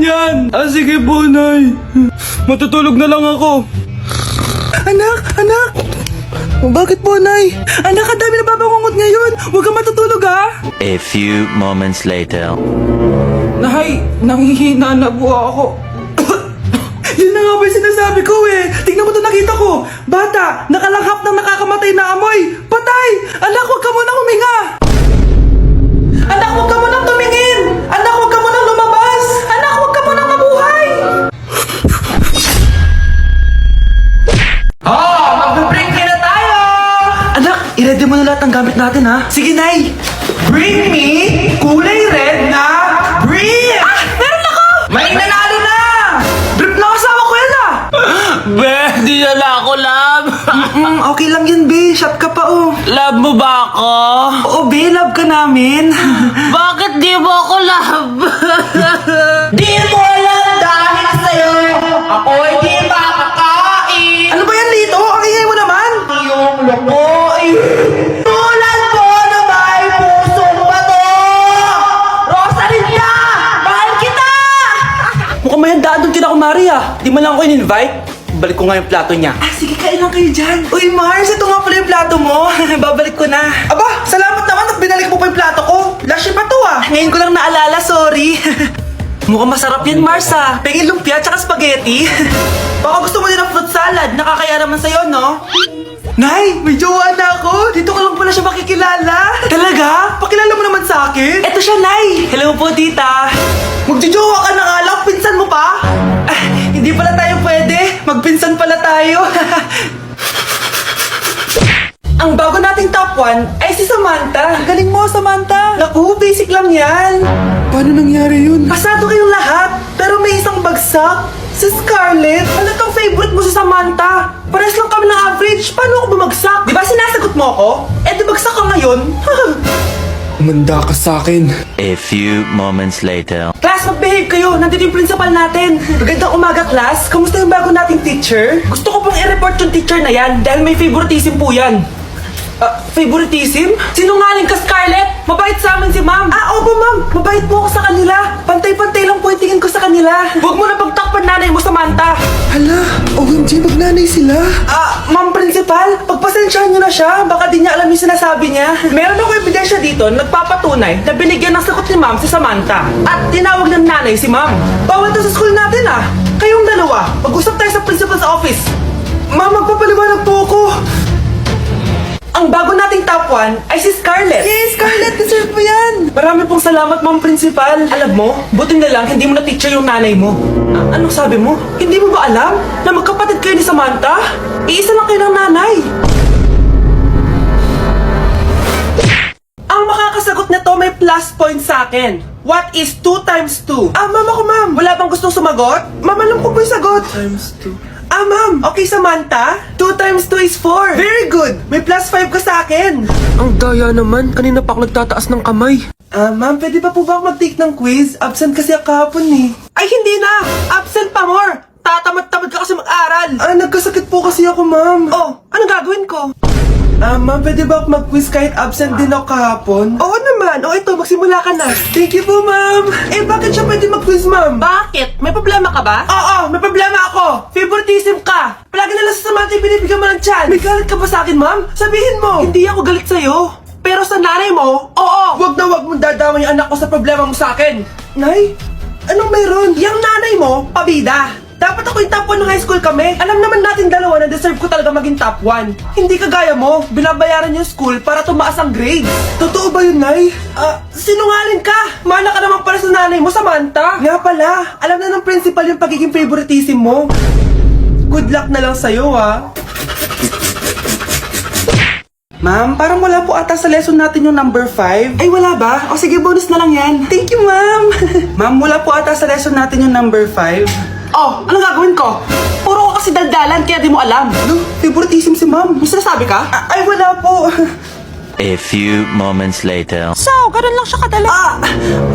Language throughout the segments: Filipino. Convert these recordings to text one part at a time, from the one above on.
yan. Sige po, Nay. Matutulog na lang ako. Anak! Bakit po, Nay? Anak, ang dami na babangungot ngayon. Huwag kang matutulog, ha? A few moments later. Nay, nanghihina na po ako. Yun na nga ba yung sinasabi ko eh. Tingnan mo ito nakita ko. Bata, nakalanghap ng nakakamatay na amoy. Patay! Anak, huwag ka munang huminga. Anak, huwag ka munang tumingin. Anak, huwag ka munang lumabas. Anak, huwag ka munang mabuhay. Mag-break na tayo. Anak, i-ready mo na lahat ng gamit natin ha. Sige, Nay. Bring me kulay red na brief. Meron ako. May nanalo na. Brief na kasama ko yan ah. Be, di na ako, love. Okay lang yun, B. Shot ka pa, oh. Love mo ba ako? Oo, B. Love ka namin. Bakit di mo ako love? Di mo alam dahil sa'yo ako hindi makakain. Ano ba yan, Lito? Ang ingay mo naman. Yung lumoy. Tulad mo na may pusong bato. Rosalinda! Mahal kita! Mukhang may handaan doon kina Kumari ah. Di mo lang ako in-invite. Balik ko nga yung plato niya. Sige, kain lang kayo dyan. Uy, Mars, ito nga pala yung plato mo. Babalik ko na. Aba, salamat naman at binalik mo pa yung plato ko. Last year pa to ah. Ngayon ko lang naalala, sorry. Mukhang masarap yan, Mars ah. Pengin lumpia tsaka spaghetti. Baka gusto mo din ng fruit salad. Nakakaya naman sa'yo, no? Nay, may jowa na ako. Dito ko lang pala siya makikilala. Talaga? Pakilala mo naman sa akin. Eto siya, Nay. Hello po, tita. Magjojowa ka na nga lang. Pinsan mo pa? Hindi pala tayo pwede. Magpinsan pala tayo. Ang bago nating top 1 ay si Samantha. Ang galing mo, Samantha. Naku, basic lang yan. Paano nangyari yun? Pasado kayong lahat, pero may isang bagsak. Si Scarlett. Ano tong favorite mo si Samantha? Pares lang kami ng average. Paano ako bumagsak? Di ba sinasagot mo ako? Di bagsak ka ngayon. Umanda ka sa akin. A few moments later. Class, mag-behave kayo. Nandito yung principal natin. Magandang umaga, class. Kamusta yung bago nating teacher? Gusto ko pong i-report yung teacher na yan dahil may favoritism po yan. Favoritism? Sinungaling ka, Scarlett? Mabait sa amin si ma'am. Opo, ma'am. Mabait po ako sa kanila. Pantay-pantay lang po yung tingin ko sa kanila. Huwag mo na pagtakpan nanay mo, Samantha. Hala, OMG, magnanay sila. Ma'am principal, pagpasensyahan niyo na siya. Baka di niya alam yung sinasabi niya. Meron ako ebidensya dito na nagpapatunay na binigyan ng sagot ni ma'am si Samantha. At tinawag ng nanay si ma'am. Bawal to sa school natin ah. Kayong dalawa, mag-usap tayo sa principal's office. Ma'am, magpapaliwanag po ako. Ang bago nating top 1 ay si Scarlett. Yes, Scarlett, deserve mo yan. Marami pong salamat, ma'am principal. Alam mo, buti na lang hindi mo na-teacher yung nanay mo. Anong sabi mo? Hindi mo ba alam na magkapatid kayo ni Samantha? Iisa lang kayo ng nanay. Ang makakasagot na to may plus point sa akin. What is 2 times 2? Ma'am ako, ma'am. Wala bang gustong sumagot? Ma'am, alam ko po yung sagot. 2 times 2. Ma'am. Okay, Samantha. 2 times 2 is 4. Very good. May plus 5 ka sa akin. Ang daya naman. Kanina pa ako nagtataas ng kamay. Ma'am, pwede pa po ba ako mag-take ng quiz? Absent kasi ako kahapon eh. Ay, hindi na! Absent pa more! Tatamad-tamad ka kasi mag-aral. Nagkasakit po kasi ako, ma'am. Oh, anong gagawin ko? Ma'am, pwede ba ako mag-quiz kahit absent din ako kahapon? Oo naman. Ito, magsimula ka na. Thank you po, ma'am. Bakit siya pwede mag-quiz, ma'am? Bakit? May problema ka ba? Oo, may problema ako. Favoritism ka. Palagi na lang sa Samantha yung binibigyan mo ng chance. May galit ka ba sa akin, ma'am? Sabihin mo. Hindi ako galit sa'yo. Pero sa nanay mo, oo. Wag na wag mong dadama yung anak ko sa problema mo sa akin. Nay, anong meron? Yung nanay mo, pabida. Dapat ako yung top 1 ng high school kami. Alam naman natin dalawa na deserve ko talaga maging top 1. Hindi kagaya mo, binabayaran yung school para tumaas ang grade. Totoo ba yun, Nay? Sinungaling ka! Mana ka naman para sa nanay mo, Samantha. Nga pala, alam na ng principal yung pagiging favoritism mo. Good luck na lang sa'yo, ha? Ma'am, parang wala po ata sa lesson natin yung number 5. Ay, wala ba? O sige, bonus na lang yan. Thank you, ma'am. Ma'am, wala po ata sa lesson natin yung number 5. Oh, anong gagawin ko? Puro ko kasi daldalan, kaya di mo alam. Ano? Favoritism si ma'am. May sinasabi ka? Ay, wala po. A few moments later. So, ganun lang siya kadali.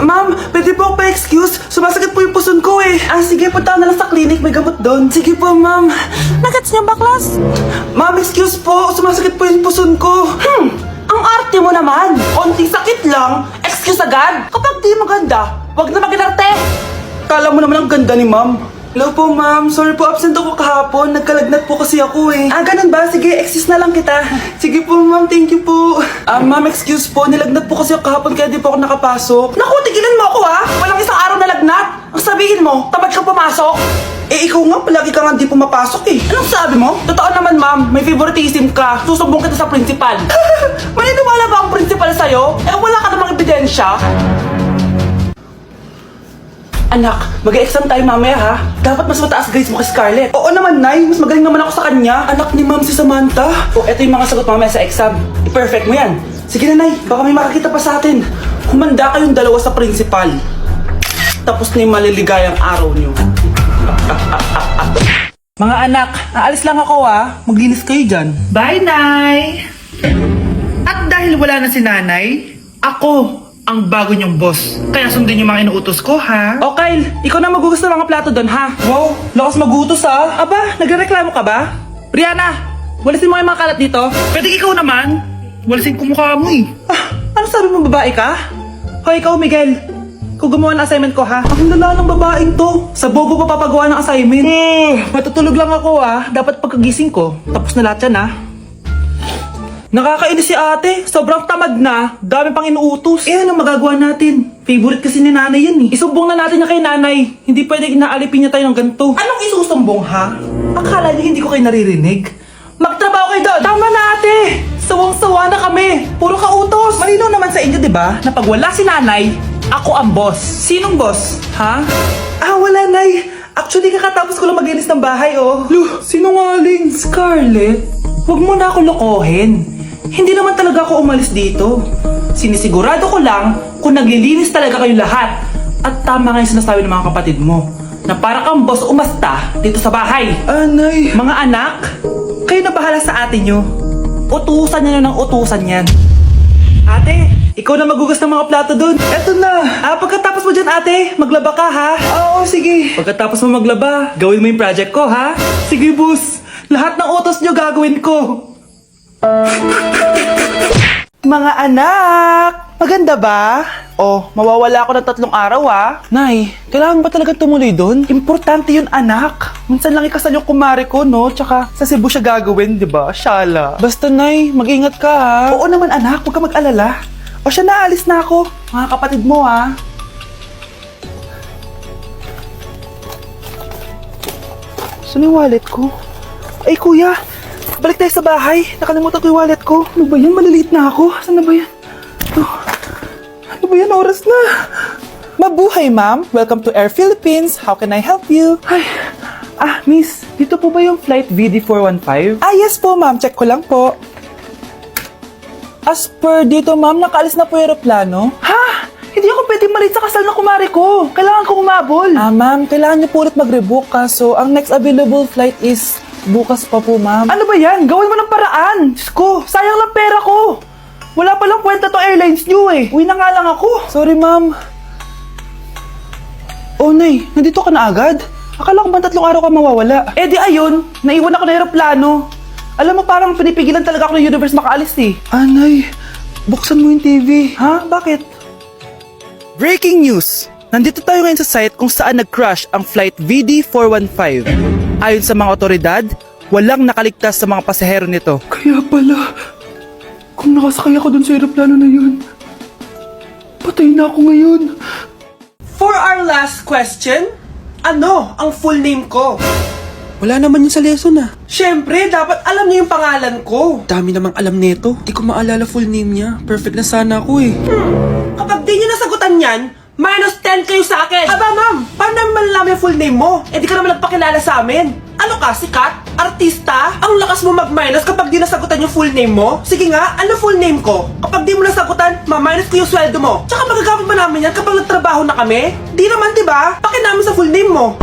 Ma'am, pwede po ako pa-excuse. Sumasakit po yung puson ko eh. Sige, punta na lang sa clinic. May gamot doon. Sige po, ma'am. Nagets niya ba, class? Ma'am, excuse po. Sumasakit po yung puson ko. Ang arte mo naman. Konting sakit lang. Excuse agad. Kapag di maganda, wag na mag-inarte. Kala mo naman ang ganda ni ma'am. Hello po, ma'am. Sorry po, absent ako kahapon. Nagkalagnat po kasi ako eh. Ah, ganun ba? Sige, excuse na lang kita. Sige po, ma'am. Thank you po. Ma'am, excuse po. Nilagnat po kasi ako kahapon kaya di po ako nakapasok. Naku, tigilan mo ako ha. Walang isang araw na lagnat. Ang sabihin mo, tamad ka pumasok. Eh, ikaw nga, palagi ka nga di pumapasok eh. Anong sabi mo? Totoo naman, ma'am. May favoritism ka. Susumbong kita sa principal. Maniniwala ba ang principal sa'yo? Eh, wala ka namang ebidensya. Anak, mag-exam tayo mamaya ha. Dapat mas mataas grades mo kay Scarlett. Oo naman, Nay. Mas magaling naman ako sa kanya. Anak ni Ma'am si Samantha. O, eto yung mga sagot mamaya sa exam. I-perfect mo yan. Sige na, Nay. Baka may makakita pa sa atin. Humanda kayong dalawa sa principal. Tapos na yung maliligayang araw niyo. Mga anak, aalis lang ako ha. Maglinis kayo dyan. Bye, Nay! At dahil wala na si Nanay, ako ang bago niyong boss. Kaya sundin yung mga inuutos ko, ha? O Kyle, ikaw na magugas ng mga plato doon ha. Wow, lakas magutos ha. Aba, nagrereklamo ka ba? Brianna, walisin mo yung mga kalat dito. Pwede ikaw naman. Walisin ko mukha mo eh. Ano sabi mo, babae ka? Hoy, ikaw Miguel. Ikaw gumawa ng assignment ko ha. Ang lala ng babaeng to. Sa bobo pa papagawa ng assignment. Matutulog lang ako ha. Dapat pagkagising ko, tapos na lahat yan ha. Nakakainis si ate. Sobrang tamad na. Dami pang inuutos. Eh, ano magagawa natin? Favorite kasi ni nanay yan eh. Isumbong na natin niya kay nanay. Hindi pwede inaalipin niya tayo ng ganito. Anong isusumbong ha? Akala niyo hindi ko kayo naririnig? Magtrabaho kayo doon! Tama na ate! Sawang-sawa na kami! Puro kautos! Malinaw naman sa inyo, di ba? Na pag wala si nanay, ako ang boss. Sinong boss? Ha? Wala nay. Actually, kakatapos ko lang maglinis ng bahay, oh. Luh, sinungaling. Scarlett, huwag mo na ako lokohin. Hindi naman talaga ako umalis dito. Sinisigurado ko lang kung naglilinis talaga kayo lahat. At tama nga yung sinasabi ng mga kapatid mo. Na para kang boss umasta dito sa bahay. Anay. Mga anak, kayo na bahala sa ate nyo. Utusan nyo ng utusan yan. Ate, ikaw na magugas ng mga plato dun. Eto na. Pagkatapos mo dyan ate, maglaba ka ha. Oo, sige. Pagkatapos mo maglaba, gawin mo yung project ko ha. Sige boss, lahat ng utos nyo gagawin ko. Mga anak, maganda ba? Oh, mawawala ako ng 3 araw ah. Nay, kailangan ba talaga tumuloy doon? Importante yun anak. Minsan lang ikasal yung kumare ko no, tsaka sa Cebu siya gagawin, di ba? Shala. Basta Nay, mag-ingat ka ha. Oo naman anak, huwag ka mag-alala. O siya na, alis na ako. Mga kapatid mo ha. Saan yung wallet ko? Ay kuya, balik tayo sa bahay. Nakalimutan ko yung wallet ko. Ano ba yan? Maliliit na ako. Saan na ba yan? Ano ba yan? Oras na. Mabuhay, ma'am. Welcome to Air Philippines. How can I help you? Ay, miss. Dito po ba yung flight VD415? Yes po, ma'am. Check ko lang po. As per dito, ma'am, nakaalis na po yung aeroplano. Ha? Hindi ako pwede malit sa kasal na kumari ko. Kailangan ko umabol. Ma'am, kailangan niyo po ulit mag-rebook kaso ang next available flight is bukas pa po, ma'am. Ano ba yan? Gawin mo ng paraan. Diyos ko, sayang lang pera ko. Wala palang kwenta to airlines niyo eh. Uwi na nga lang ako. Sorry, ma'am. Oh, Nay, nandito ka na agad? Akala ko ba 3 araw ka mawawala? Eh di ayun, naiwan ako ng aeroplano. Alam mo, parang pinipigilan talaga ako ng universe makaalis eh. Nay, buksan mo yung TV. Ha? Bakit? Breaking news! Nandito tayo ngayon sa site kung saan nag-crash ang flight VD415. Ayon sa mga otoridad, walang nakaligtas sa mga pasahero nito. Kaya pala, kung nakasakay ako dun sa aeroplano na yun, patay na ako ngayon. For our last question, ano ang full name ko? Wala naman yun sa lesson ah. Siyempre, dapat alam niyo yung pangalan ko. Dami namang alam nito. Di ko maalala full name niya. Perfect na sana ako eh. Kapag di niyo nasagutan yan, -10 kayo sa akin. Aba ma'am, paano namin malalaman yung full name mo? Eh di ka naman nagpakilala sa amin. Ano ka, sikat? Artista? Ang lakas mo mag-minus kapag di nasagutan yung full name mo? Sige nga, ano full name ko? Kapag di mo nasagutan, ma-minus ko yung sweldo mo. Tsaka magagamit ba namin yan kapag nagtrabaho na kami? Di naman diba? Pakin namin sa full name mo.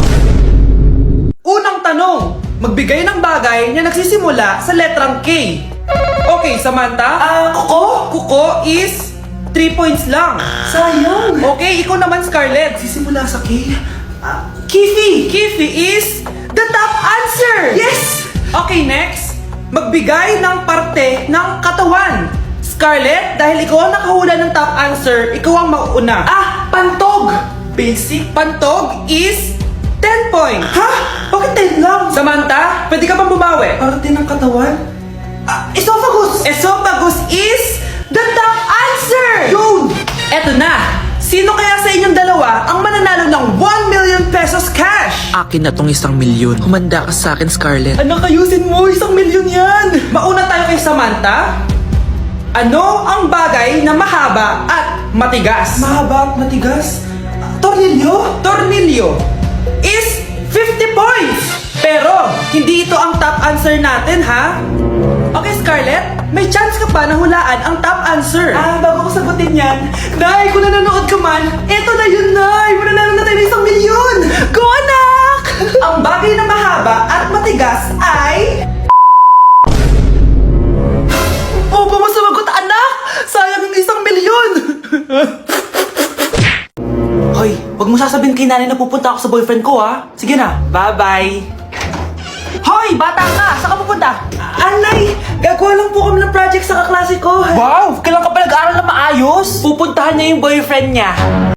Unang tanong, magbigay ng bagay na nagsisimula sa letrang K. Okay, Samantha? Kuko? Kuko is 3 points lang. Sayang. Okay, ikaw naman, Scarlett. Sisimula sa K. Kifi. Kifi is the top answer. Yes! Okay, next. Magbigay ng parte ng katawan. Scarlett, dahil ikaw ang nakahula ng top answer, ikaw ang mauuna. Pantog. Basic pantog is 10 points. Ha? Bakit 10 lang? Samantha, pwede ka pang bumawi. Parte ng katawan? Esophagus! Esophagus is the top answer! Yun! Eto na! Sino kaya sa inyong dalawa ang mananalo ng 1 million pesos cash? Akin na tong 1 milyon. Humanda ka sa akin, Scarlett. Anak, ayusin mo! 1 milyon yan! Mauna tayo kay Samantha. Ano ang bagay na mahaba at matigas? Mahaba at matigas? Tornilyo? Tornilyo is 50 points! Pero, hindi ito ang top answer natin, ha? Okay, Scarlett, may chance ka pa na hulaan ang top answer. Bago ko sagutin yan, Nay, kung nanonood ka man, eto na yun, Nay! Mananalo na tayo ng 1 milyon! Go, anak! Ang bagay na mahaba at matigas ay... Opo mo sumagot, anak! Sayang yung 1 milyon! Hoy, wag mo sasabihin kay nanay na pupunta ako sa boyfriend ko, ha? Sige na, bye-bye! Hoy, bata ka! Saan ka pupunta? Anay, gagawa lang po kami ng project sa kaklase ko. Wow! Kailan ka pa nag-aaral na maayos? Pupuntahan niya yung boyfriend niya.